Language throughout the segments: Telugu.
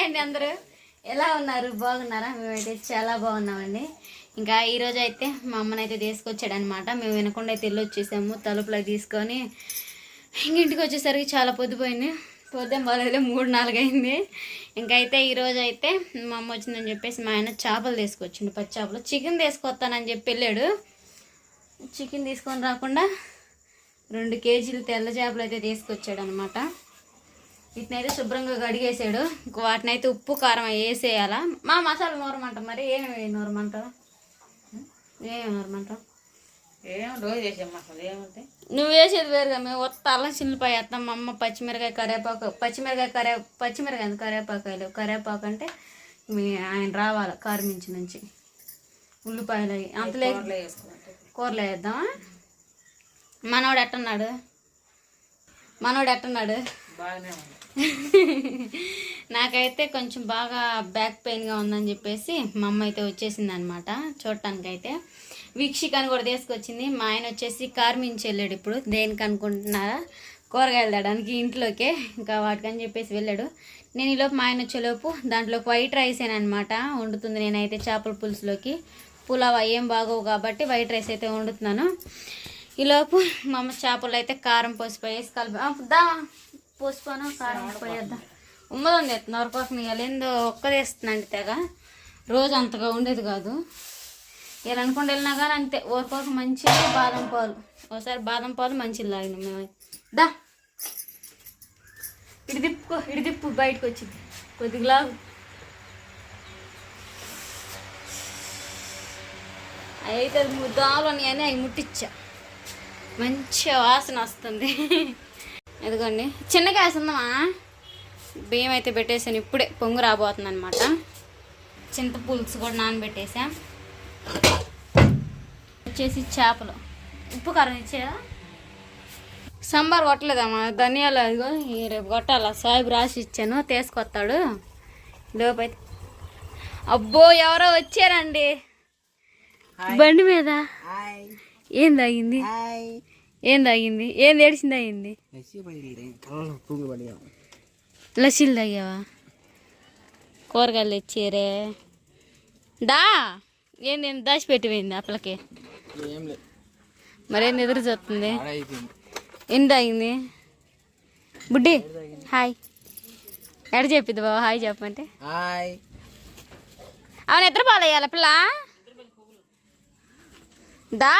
అండి అందరూ ఎలా ఉన్నారు? బాగున్నారా? మేమైతే చాలా బాగున్నామండి. ఇంకా ఈరోజు అయితే మా అమ్మనైతే తీసుకొచ్చాడు అనమాట. మేము వినకుండా అయితే ఇల్లు వచ్చేసాము. తలుపులకు తీసుకొని ఇంటికి వచ్చేసరికి చాలా పొద్దుపోయింది. పొద్దున బాగాలేదు 3-4 అయింది. ఇంకా అయితే ఈరోజు అయితే మా అమ్మ వచ్చిందని చెప్పేసి మా ఆయన చేపలు తీసుకొచ్చిండు. పచ్చి చేపలు. చికెన్ తీసుకొస్తానని చెప్పి వెళ్ళాడు. చికెన్ తీసుకొని రాకుండా 2 కేజీలు తెల్ల చేపలు అయితే తీసుకొచ్చాడు అనమాట. వీటినైతే శుభ్రంగా కడిగేసాడు. ఇంక వాటినైతే ఉప్పు కారం వేసేయాలా. మా మసాలా నూరమంట. మరి ఏమేమి నూరమంటావు? రోజు చేసే మసాలా ఏముంటాయి? నువ్వు వేసేది వేరుగా. మేము ఒత్త అల్లం చిల్లిపాయ వేస్తాం. మా అమ్మ పచ్చిమిరకాయ కరేపాకు, కరేపాకు అంటే ఆయన రావాలి కార్మించి నుంచి. ఉల్లిపాయలు అవి అంతలే కూరలో వేద్దామా? మనోడు ఎట్టున్నాడు? బాగానే ఉంది. నాకైతే కొంచెం బాగా బ్యాక్ పెయిన్గా ఉందని చెప్పేసి మా అమ్మ అయితే వచ్చేసింది అనమాట చూడటానికి. అయితే వీక్షికాన్ని కూడా తీసుకొచ్చింది. మా ఆయన వచ్చేసి కార్మించి వెళ్ళాడు. ఇప్పుడు దేనికి అనుకుంటున్నారా? కూరగాయలు తేడానికి ఇంట్లోకే. ఇంకా వాటికని చెప్పేసి వెళ్ళాడు. నేను ఈలోపు మా ఆయన వచ్చేలోపు దాంట్లోకి వైట్ రైస్ అనమాట వండుతుంది. నేనైతే చేపల పులుసులోకి పులావ్ ఏం బాగోవు కాబట్టి వైట్ రైస్ అయితే వండుతున్నాను. ఈలోపు మా అమ్మ చేపలు అయితే కారం పోసిపోయేసి కలిపి పోసిపోను కారం పోయేద్దాం. ఉమ్మదని తెస్తున్నా వరకోసం. ఇవాళ ఏందో ఒక్కదేస్తుందండి తెగ. రోజు అంతగా ఉండేది కాదు. ఇలా అనుకుంటూ వెళ్ళినా కానీ అంతే. ఊరికోసం మంచిగా బాదం పాలు. ఒకసారి బాదం పాలు మంచిగా లాగినాం మేము. దా ఇటు తిప్పు బయటకు వచ్చింది కొద్దిగా లాగు. అయితే ముద్దాలు అని అవి ముట్టించా. మంచిగా వాసన వస్తుంది. ఎదుగోండి చిన్న గ్యాస్ ఉందమ్మా. బియ్యం అయితే పెట్టేసాను. ఇప్పుడే పొంగు రాబోతుంది అనమాట. చింత పులుసు కూడా నానబెట్టేసా. వచ్చేసి చేపలు ఉప్పు కారం ఇచ్చేదా? సాంబార్ కొట్టలేదమ్మా. ధనియాలు అదిగో రేపు కొట్టాల. సాయిబు రాసి ఇచ్చాను తీసుకొస్తాడు. లోపైతే అబ్బో ఎవరో వచ్చారండి బండి మీద. ఏం తాగింది? ఏం ఏడిచింది? అయింది లస్సీలు తాగావా? కూరగాయలు తెచ్చారే. దా ఏంది దాచిపెట్టిపోయింది అప్పలకి. మరేం ఎదురు చూస్తుంది? ఏం తాగింది? బుడ్డి హాయ్ ఎడ చెప్పిద్ది బాబా హాయ్ చెప్పమంటే? అవును ఎద్దరు పాలయ్యాల పిల్ల. దా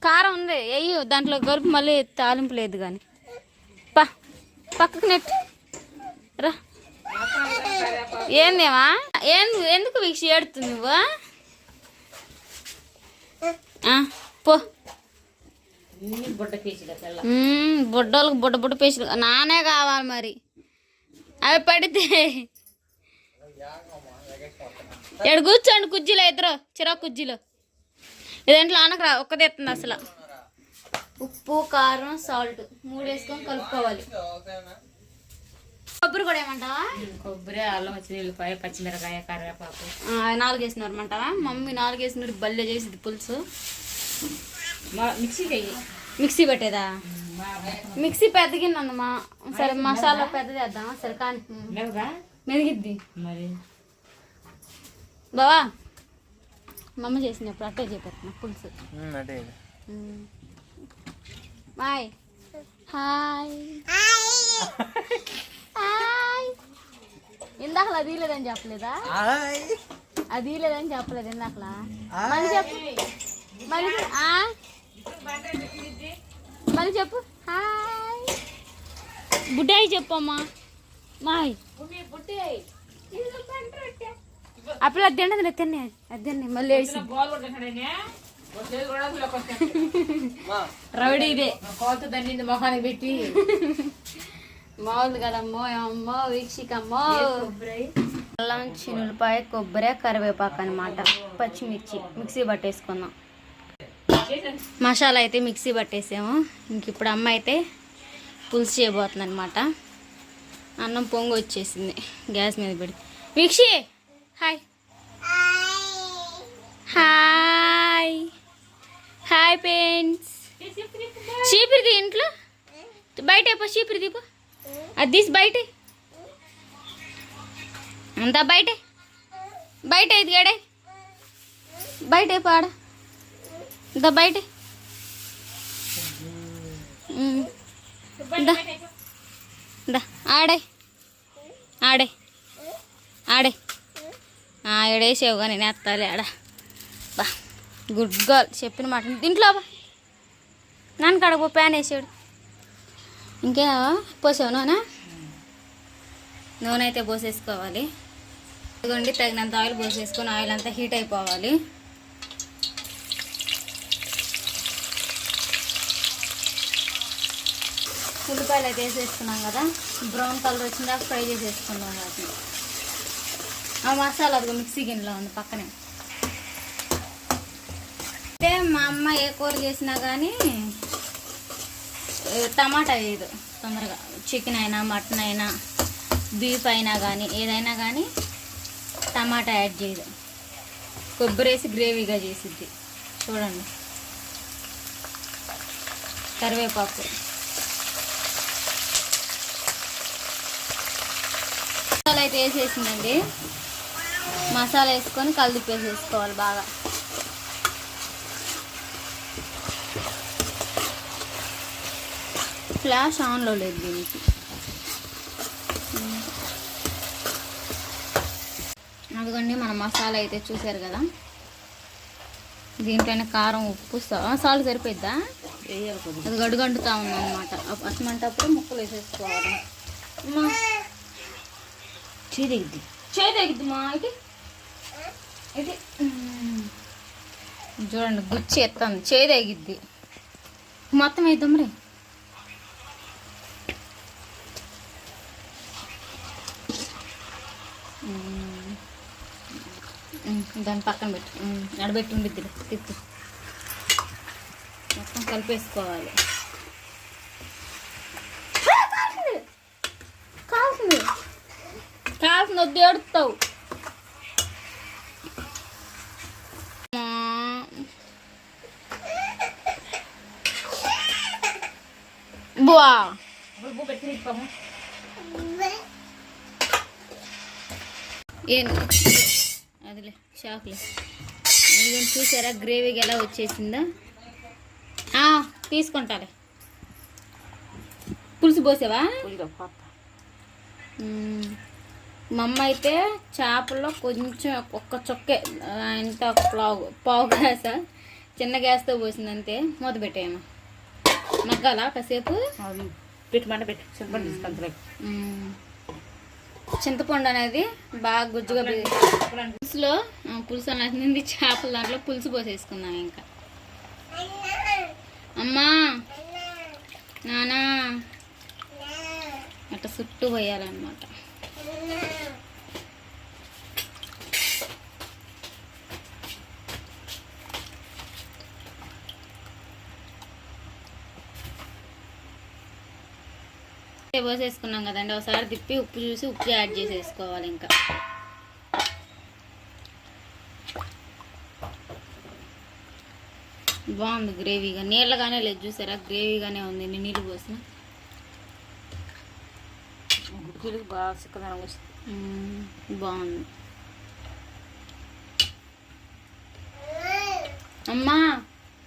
కారం ఉంది అయ్యో దాంట్లో గరుపు మళ్ళీ తాలింపు లేదు కానీ పక్కకు నెట్ రా. ఏందేమా ఎందుకు వీక్ష ఏడుతుంది నువ్వు? పో బుడ్డోళ్ళకి బుడ్డ పీసులు నానే కావాలి మరి. అవి పడితే ఎడు కూర్చోండి కుజ్జీలో ఇద్దరు చిరాకు కుజ్జీలో. ఇదేంట్లో ఆనకు ఒక్కదే ఎత్తుంది అసలు. ఉప్పు కారం సాల్ట్ 3 వేసుకొని కలుపుకోవాలి. కొబ్బరి కూడా ఏమంటావా? కొబ్బరి అల్లం ఉల్లిపాయ పచ్చిమిరకాయ కరివేపాకు 4 వేసినారమంటావా? మమ్మీ 4 వేసినారు. బల్లె చేసింది పులుసు. మిక్సీ పెట్టేదా? మిక్సీ పెద్దగిన్నమ్మా. సరే మసాలా పెద్దది వేద్దామా? సరే కానీ మెదిగిద్ది మరి బావా. మా అమ్మ చేసినప్పుడు అట్టే చెప్పేస్తున్నా పులుసు. Bye hi hi. ఇందాకలా అది లేదని చెప్పలేదా? అది లేదని చెప్పలేదు ఇందాకలా. మళ్ళీ చెప్పు మళ్ళీ చెప్పు హాయ్. బుడ్డాయి చెప్పమ్మా. మాయ్ అప్పుడు అది తిండది తిన్నా అది మళ్ళీ వేసి రౌడీ ఇదే దండింది మొహానికి పెట్టి మామూలు కదమ్మో అమ్మో వీక్షికమ్మో. అల్లం చిన్నులపాయ కొబ్బరి కరివేపాకు అనమాట. పచ్చిమిర్చి మిక్సీ పట్టేసుకుందాం. మసాలా అయితే మిక్సీ పట్టేసాము. ఇంక ఇప్పుడు అమ్మ అయితే పులుసు చేయబోతుంది అనమాట. అన్నం పొంగు వచ్చేసింది గ్యాస్ మీద పెడి. వీక్షి హాయ్ హాయ్ హాయ్ ఫ్రెండ్స్. చీపిరిది ఇంట్లో బయట చీపిరి దీపు అది తీసి బయట అంతా బయటే బయట ఎదిగాడే బయట పాడ ఇంత బయట ఆడే ఆడే ఆడే ఏడేసావు కానీ నేను ఎత్తాలి ఆడ బా గుడ్ గర్ల్ చెప్పిన మాట దీంట్లో బా నాన్న కడపో ప్యాన్ వేసాడు ఇంకే పోసావు నూనె అయితే పోసేసుకోవాలి ఇదిగోండి తగినంత ఆయిల్ పోసేసుకొని ఆయిల్ అంతా హీట్ అయిపోవాలి ఉల్లిపాయలు అయితే వేసేసుకున్నాం కదా బ్రౌన్ కలర్ వచ్చిందాక ఫ్రై చేసేసుకున్నాం వాటిని ఆ మసాలా అదిగో మిక్సీ గిన్నెలో ఉంది పక్కనే అంటే మా అమ్మ ఏ కూర చేసినా కానీ టమాటా వేయదు తొందరగా చికెన్ అయినా మటన్ అయినా బీఫ్ అయినా కానీ ఏదైనా కానీ టమాటా యాడ్ చేయదు కొబ్బరి వేసి గ్రేవీగా చేసిద్ది చూడండి కరివేపాకు మసాలా అయితే వేసేసిందండి మసాలా వేసుకొని కలిపేసేసుకోవాలి బాగా ఫ్లాష్ ఆన్లో లేదు దీనికి అదిగోండి మన మసాలా అయితే చూసారు కదా దీంట్లోనే కారం ఉప్పు సాల్ట్ సరిపోద్దా అది గడుగంటుతా ఉందన్నమాట అసమంటప్పుడు ముక్కలు వేసేసుకోవాలి చేదగిద్ది మా ఇది ఇది చూడండి గుచ్చి ఎత్తంది చేదగిద్ది మొత్తం వేద్దాం రే దాన్ని పక్కన పెట్టు నడబెట్టి ఉండిద్ది తిప్పి మొత్తం కలిపేసుకోవాలి కాల్సింది కాల్సింది వద్దు ఏడుస్తావు బువా ఏం అదిలే షాక్లే ఇదేం చూసారా గ్రేవీకి ఎలా వచ్చేసిందా తీసుకుంటాలే పులుసు పోసావా మా అమ్మ అయితే చేపల్లో కొంచెం ఒక్క చొక్కే ఇంత పావు గ్యాస చిన్న గ్యాస్తో పోసింది అంతే మూత పెట్టేయమ్మా మగ్గాల కాసేపు పెట్టమంటే పెట్టి చింతపండు తీసుకుంటారు చింతపండు అనేది బాగా గుజ్జుగా పులుసులో పులుసు అనేది చేపల దాంట్లో పులుసు పోసేసుకుందాం ఇంకా అమ్మా నానా అట్లా చుట్టూ పోయాలన్నమాట పోసేసుకున్నాం కదండి ఒకసారి తిప్పి ఉప్పు చూసి ఉప్పు యాడ్ చేసేసుకోవాలి ఇంకా బాగుంది గ్రేవీగా నీళ్ళగానే లేదు చూసారా గ్రేవీగానే ఉంది నీళ్ళు పోసిన బాగా చిక్కదనం వస్తుంది బాగుంది అమ్మా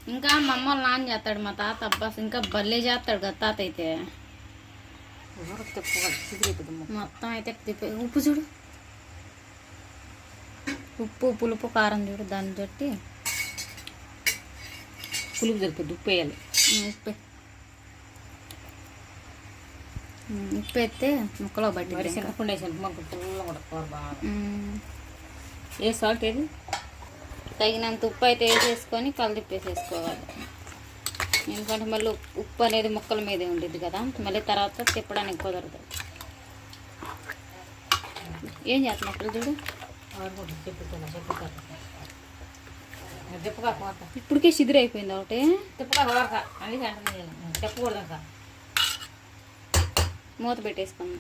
ఇంకా మా అమ్మ నాన్న చేస్తాడు మా తాత అబ్బాస్ ఇంకా భలే చేస్తాడు కదా తాత అయితే మొత్తం అయితే తిప్పి ఉప్పు చూడు ఉప్పు పులుపు కారం చూడు దాన్ని తోటి పులుపు సరిపోద్ది ఉప్పు వేయాలి ఉప్పు ఉప్పు వేస్తే ముక్కలో బట్టి చింతపండు వేసాను మాకు పుల్ల కూడా కూర బాగా ఏ సాల్ట్ ఏది తగినంత ఉప్పు అయితే వేసేసుకొని కలిపేసేసుకోవాలి ఎందుకంటే మళ్ళీ ఉప్పు అనేది ముక్కల మీదే ఉండేది కదా మళ్ళీ తర్వాత తిప్పడానికి కుదరదు ఏం చేస్తున్నా అప్పుడు చూడు ఇప్పటికే సిదిరి అయిపోయింది ఒకటి చెప్పకూడదు మూత పెట్టేసుకున్నాం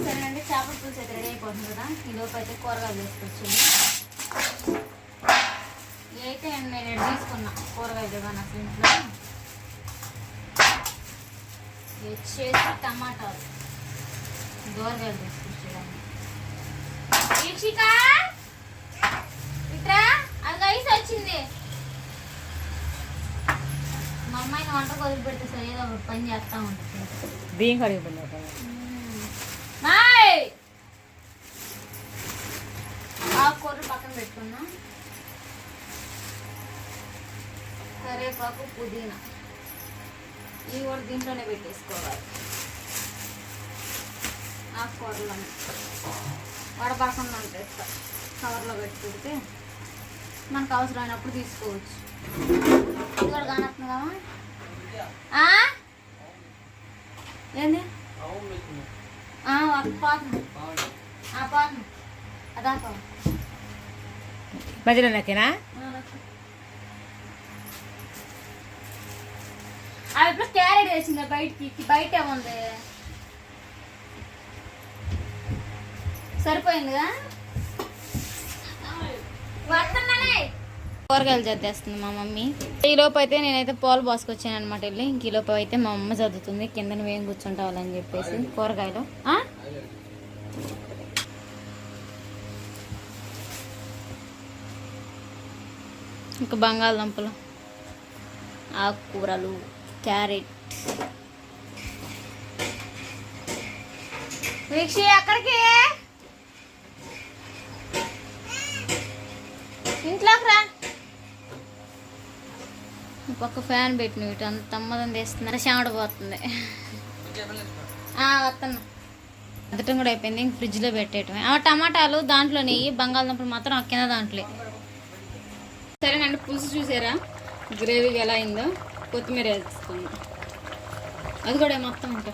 సరేనండి చేపల పులుసు అయితే రెడీ అయిపోతుంది కదా ఈ లోపు అయితే కూరగాయలు వేసుకొచ్చింది అయితే నేను తీసుకున్నా కూరగాయ దుకాణం అసలు ఇంట్లో వచ్చేసి టమాటాలు దూరగాయలు తీసుకొచ్చేదాన్ని. వీక్షిక ఇట్రా, అది రైస్ వచ్చింది. మా అమ్మాయిని వంట వదిలి పెడితే సరే ఏదో ఒకటి పని చేస్తా ఉంటుంది. బియ్యం కడిగి ఆకుకూరలు పక్కన పెట్టుకున్నా. కరివేపాకు, పుదీనా ఇవి కూడా దీంట్లోనే పెట్టేసుకోవాలి. ఆకుకూరలు వడపడకుండా ఉంటాయి, కవర్లో పెట్టి పెడితే మనకు అవసరమైనప్పుడు తీసుకోవచ్చు. ఇది కూడా కానొస్తుందా? ఏంది పాతం అదా మధ్యలో నాకేనా? అవి ఇప్పుడు క్యారెట్ వేసిందా బయటికి? బయట ఉంది, సరిపోయిందిగా. కూరగాయలు చదివేస్తుంది మా మమ్మీ. ఈలోపు అయితే నేనైతే పాలు పోసుకొచ్చాను అనమాట వెళ్ళి. ఇంక ఈలోపు అయితే మా అమ్మ చదువుతుంది, కింద నువ్వేం కూర్చుంటావాలని చెప్పేసి కూరగాయలు. ఇంకా బంగాళదుంపలు, ఆకుకూరలు, క్యారెట్. వీక్షి అక్కడికి ఇంట్లోకి రా. పక్క ఫ్యాన్ పెట్టిన ఇటు అంత తమ్మదని తీస్తున్నారు, చెమటపోతుంది. వస్తున్నా. అద్దటం కూడా అయిపోయింది, ఇంక ఫ్రిడ్జ్లో పెట్టేయటమే. టమాటాలు దాంట్లో నెయ్యి, బంగాళదుంపలు మాత్రం ఆ కింద దాంట్లో. సరేనండి, పులుసు చూసారా గ్రేవీగా ఎలా అయిందో. కొత్తిమీర వేసుకున్నాం, అది కూడా మొత్తం ఇంకా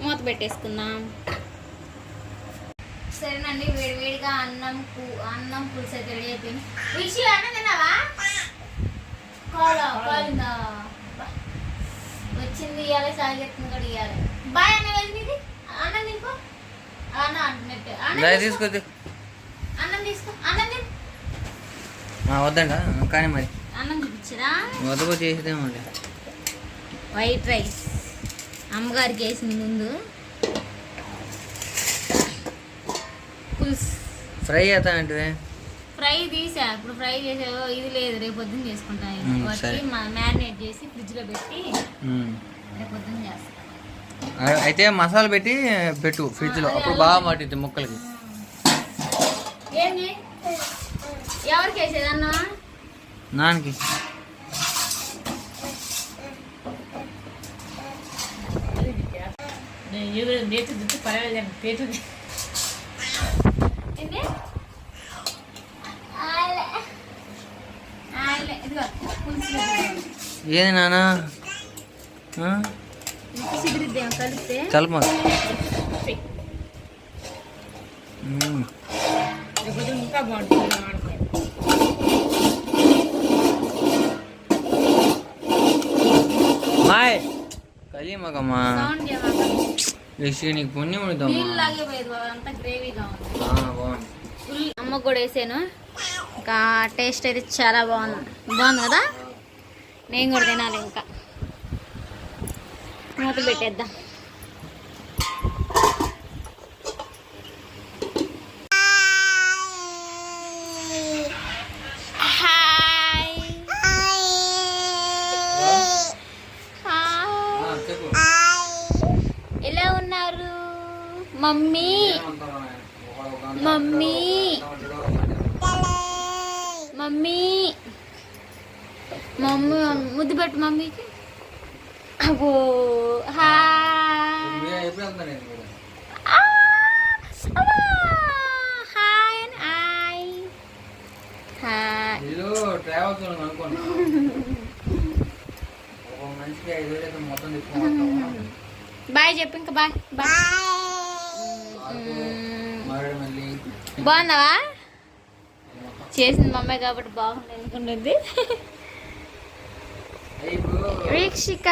మూత పెట్టేసుకుందాం. సరేనండి, వేడివేడిగా అన్నం పులుసు అయితే రెడీ అయిపోయింది. విషయం అన్నం తిన్నావా? కాలిందా వచ్చింది, ఇవ్వాలి సాగెత్తుంది కూడా ఇవ్వాలి. బాయ్ అన్న వెళ్ళి అన్నం తినుకో. అన్నం అంటున్నట్టు అన్నం తీసుకో. అన్నం తిను. వద్దంట కానీ మరి అన్నం చూపించరా? వద్దకు చేసేదేమో. వైట్ రైస్ అమ్మగారికి వేసింది ముందు. పులుసు ఫ్రై అవుతానంటే ఫ్రై తీసా, ఇప్పుడు ఫ్రై చేసావు. ఇది లేదు, రేపు పొద్దున్న చేసుకుంటాను. మ్యారినేట్ చేసి ఫ్రిడ్జ్లో పెట్టి రేపు పొద్దున్న చేస్తాను. అయితే మసాలా పెట్టి పెట్టు ఫ్రిడ్జ్లో, అప్పుడు బాగా మాటిద్ది ముక్కలకి. ఏంటి ఎవరికి వేసేది అన్న? నాన్నకి. ఏది నాన్న కలిస్తే చల్ప ఇంకా బాగుంటుంది. మాయ్ కలి మగమ్మా నీకు పుణ్యం బాగుంది. అమ్మ కూడా వేసాను, ఇంకా టేస్ట్ అయితే చాలా బాగుంది కదా. నేను కూడా తినాలి. ఇంకా మూత పెట్టేద్దాం. ఎలా ఉన్నారు మమ్మీ? మమ్మీ మమ్మీ మమ్మీ ముద్దు పెట్టు మమ్మీకి. అబ్బో హాయ్ బాయ్ చెప్పు. ఇంకా బాయ్ బాయ్. బాగున్నావా? చేసింది మమ్మీ కాబట్టి బాగుంది అనుకుంటుంది. వీక్షిక